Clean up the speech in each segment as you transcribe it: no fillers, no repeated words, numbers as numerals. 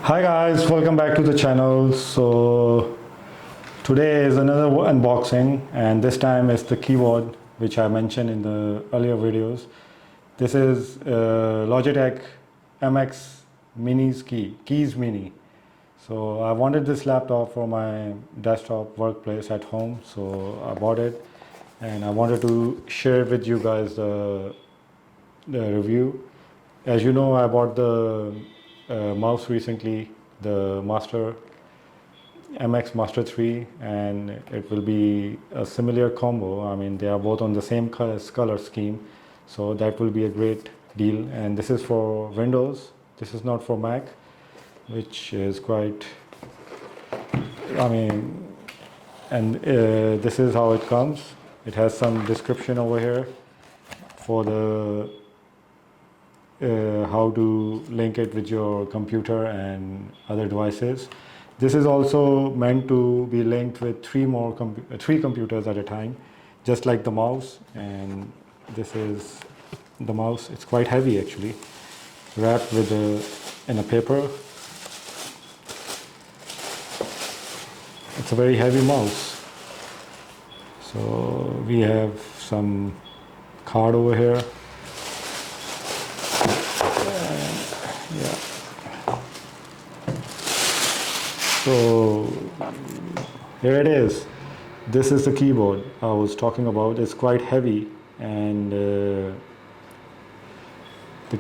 Hi guys, welcome back to the channel. So today is another unboxing, and this time it's the keyboard which I mentioned in the earlier videos. This is Logitech MX Minis Keys Mini. So I wanted this laptop for my desktop workplace at home, so I bought it and I wanted to share with you guys the review. As you know, I bought the mouse recently, the MX Master 3, and it will be a similar combo. I mean, they are both on the same color scheme, so that will be a great deal. And this is for Windows, this is not for Mac, which is quite, I mean, and this is how it comes. It has some description over here for the how to link it with your computer and other devices. This is also meant to be linked with three computers at a time, just like the mouse. And this is the mouse. It's quite heavy actually, wrapped with in a paper. It's a very heavy mouse. So we have some card over here. So here it is. This is the keyboard I was talking about. It's quite heavy, and the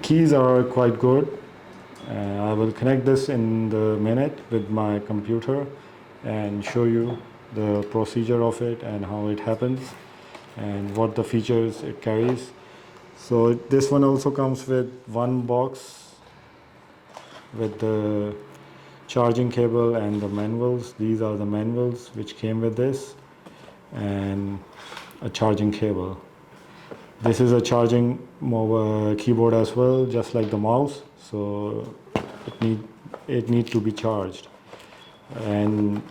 keys are quite good. I will connect this in the minute with my computer and show you the procedure of it and how it happens and what the features it carries. So this one also comes with one box with the charging cable and the manuals. These are the manuals which came with this, and a charging cable. This is a charging mobile keyboard as well, just like the mouse, so it need to be charged. And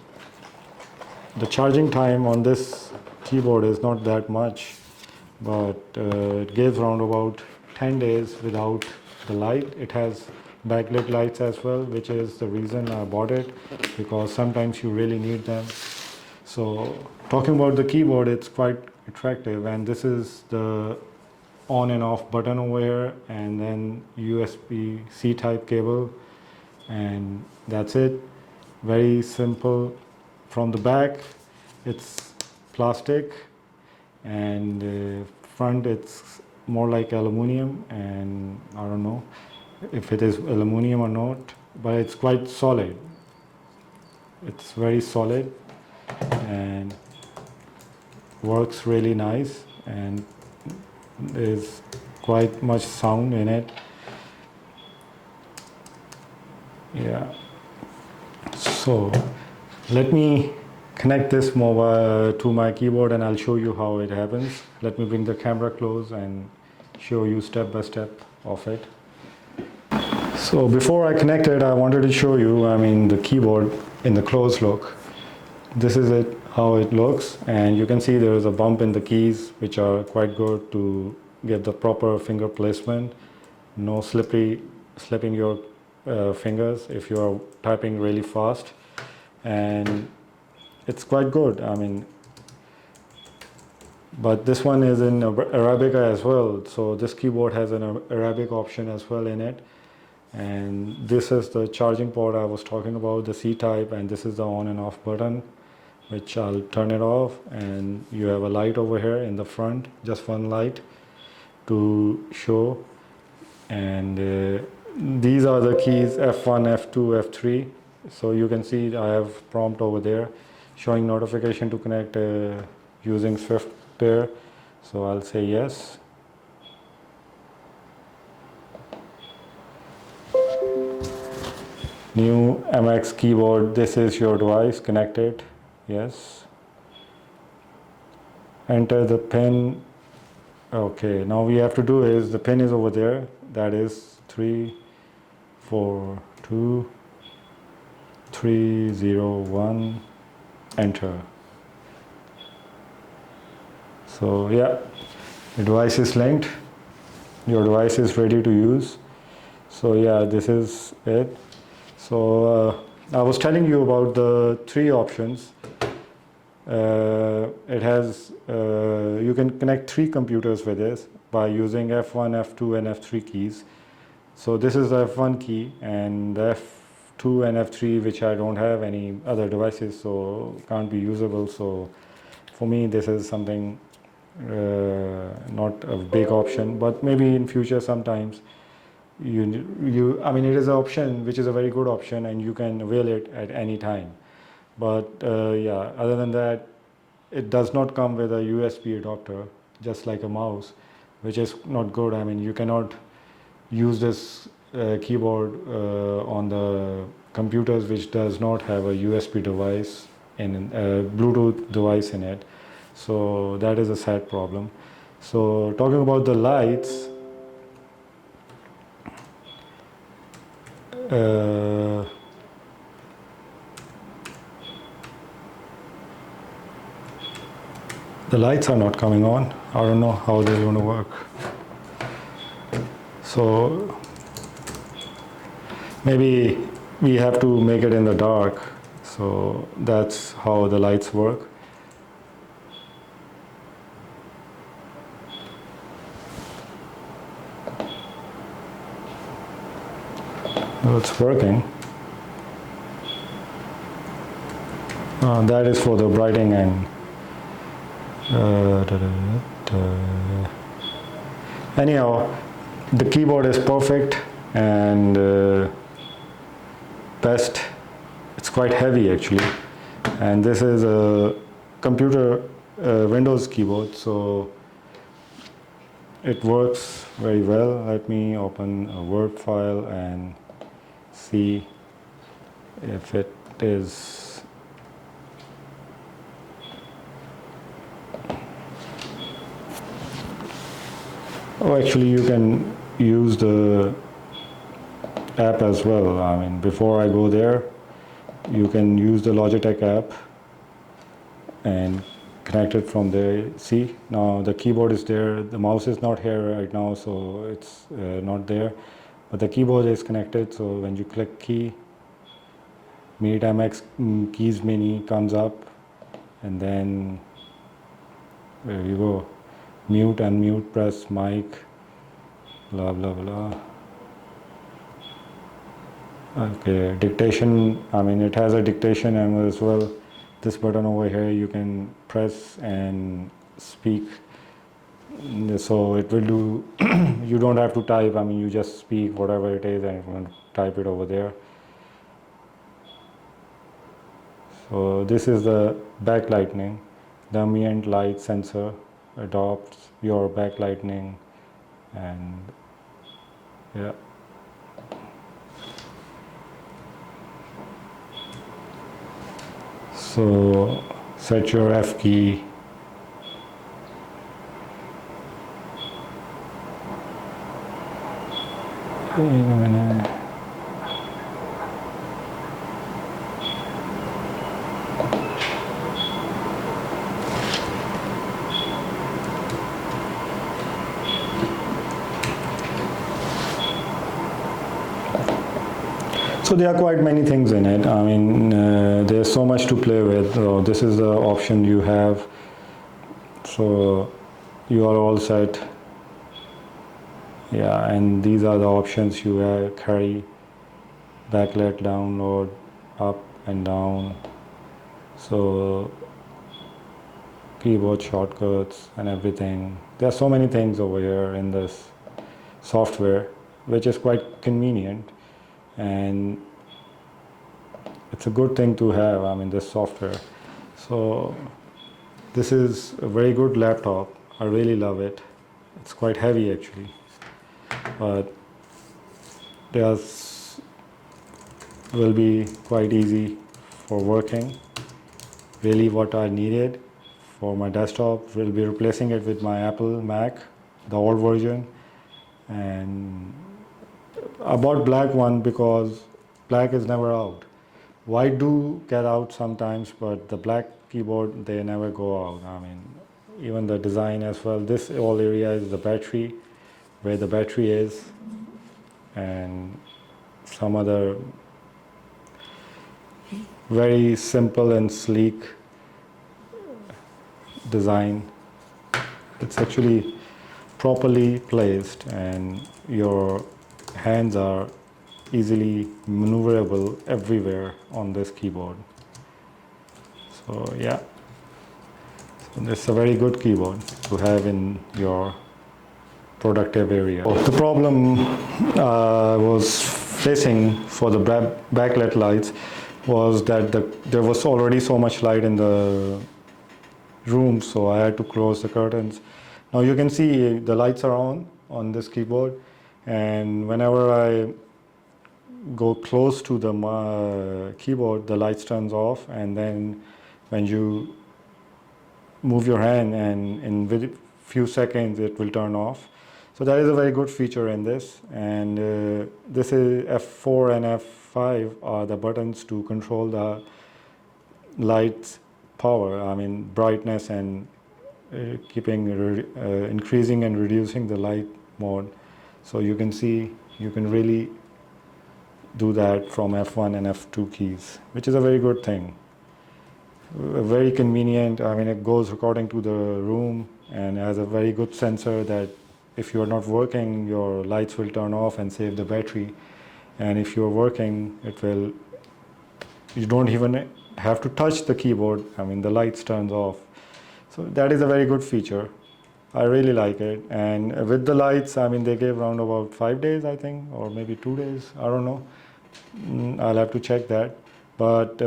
the charging time on this keyboard is not that much, but it gives around about 10 days without the light. It has backlit lights as well, which is the reason I bought it, because sometimes you really need them. So talking about the keyboard, it's quite attractive, and this is the on and off button over here, and then USB-C type cable, and that's it. Very simple. From the back it's plastic, and front it's more like aluminum, and I don't know if it is aluminum or not, but it's quite solid. It's very solid and works really nice, and there's quite much sound in it. Yeah, so let me connect this mobile to my keyboard and I'll show you how it happens. Let me bring the camera close and show you step by step of it. So before I connect it, I wanted to show you, the keyboard in the close look. This is it, how it looks, and you can see there is a bump in the keys, which are quite good to get the proper finger placement. No slipping your fingers if you are typing really fast, and it's quite good. But this one is in Arabic as well, so this keyboard has an Arabic option as well in it. And this is the charging port I was talking about, the C type, and this is the on and off button, which I'll turn it off, and you have a light over here in the front, just one light to show. And these are the keys F1, F2, F3. So you can see I have prompt over there showing notification to connect using Swift pair. So I'll say yes. New MX keyboard, this is your device, connect it, yes. Enter the pin. Okay, now we have to do is, the pin is over there, that is 342301, enter. So yeah, the device is linked, your device is ready to use. So yeah, this is it. So I was telling you about the three options. It has you can connect three computers with this by using F1, F2, and F3 keys. So this is the F1 key, and the F2 and F3, which I don't have any other devices, so can't be usable. So for me, this is something not a big option, but maybe in future sometimes I mean, it is an option which is a very good option, and you can avail it at any time. But yeah, other than that, it does not come with a USB adapter, just like a mouse, which is not good. I mean, you cannot use this keyboard on the computers which does not have a USB device in Bluetooth device in it. So that is a sad problem. So talking about the lights, the lights are not coming on. I don't know how they're going to work. So maybe we have to make it in the dark. So that's how the lights work. Well, it's working. That is for the brightening and anyhow, the keyboard is perfect and best. It's quite heavy actually, and this is a computer Windows keyboard, so it works very well. Let me open a Word file and see if it is. Oh, actually, you can use the app as well. I mean, before I go there, you can use the Logitech app and connect it from there. See, now the keyboard is there. The mouse is not here right now, so it's not there. But the keyboard is connected, so when you click key, Mini Timex keys menu comes up, and then there you go. Mute, unmute, press mic, blah blah blah. Okay, dictation. I mean, it has a dictation and as well. This button over here, you can press and speak. So it will do. You don't have to type. I mean, you just speak whatever it is, and it's going to type it over there. So this is the backlighting. The ambient light sensor adopts your backlighting, and yeah. So set your F key. Wait a minute. So there are quite many things in it. I mean, there's so much to play with. So this is the option you have. So you are all set. Yeah, and these are the options you have: carry, backlight, download, up and down. So keyboard shortcuts and everything. There are so many things over here in this software, which is quite convenient. And it's a good thing to have, I mean, this software. So this is a very good laptop. I really love it. It's quite heavy actually, but there's will be quite easy for working. Really what I needed for my desktop, will be replacing it with my Apple Mac, the old version. And I bought black one because black is never out. White do get out sometimes, but the black keyboard, they never go out. I mean, even the design as well. This whole area is the battery, where the battery is, and some other Very simple and sleek design. It's actually properly placed and your hands are easily maneuverable everywhere on this keyboard. So yeah, so it's a very good keyboard to have in your productive area. The problem I was facing for the backlit lights was that there was already so much light in the room, so I had to close the curtains. Now you can see the lights are on this keyboard, and whenever I go close to the keyboard, the lights turns off, and then when you move your hand and in very few seconds it will turn off. So that is a very good feature in this, and this is F4 and F5 are the buttons to control the lights power, I mean brightness, and increasing and reducing the light mode. So you can see you can really do that from F1 and F2 keys, which is a very good thing. Very convenient. I mean, it goes according to the room and has a very good sensor that if you are not working, your lights will turn off and save the battery. And if you're working, you don't even have to touch the keyboard. I mean, the lights turns off. So that is a very good feature. I really like it. And with the lights, I mean, they gave around about 5 days, I think, or maybe 2 days. I don't know. I'll have to check that. But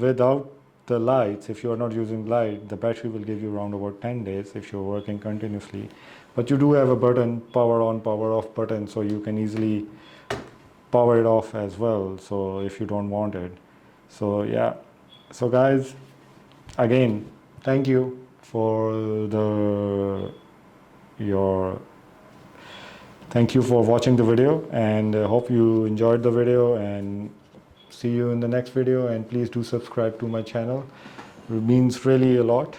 without the lights, if you are not using light, the battery will give you around about 10 days if you're working continuously. But you do have a button, power on, power off button, so you can easily power it off as well, so if you don't want it. So yeah, so guys, again, thank you for thank you for watching the video, and hope you enjoyed the video, and see you in the next video. And please do subscribe to my channel. It means really a lot.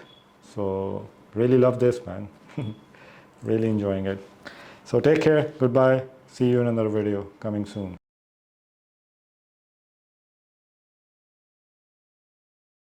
So really love this, man. Really enjoying it. So take care. Goodbye. See you in another video coming soon.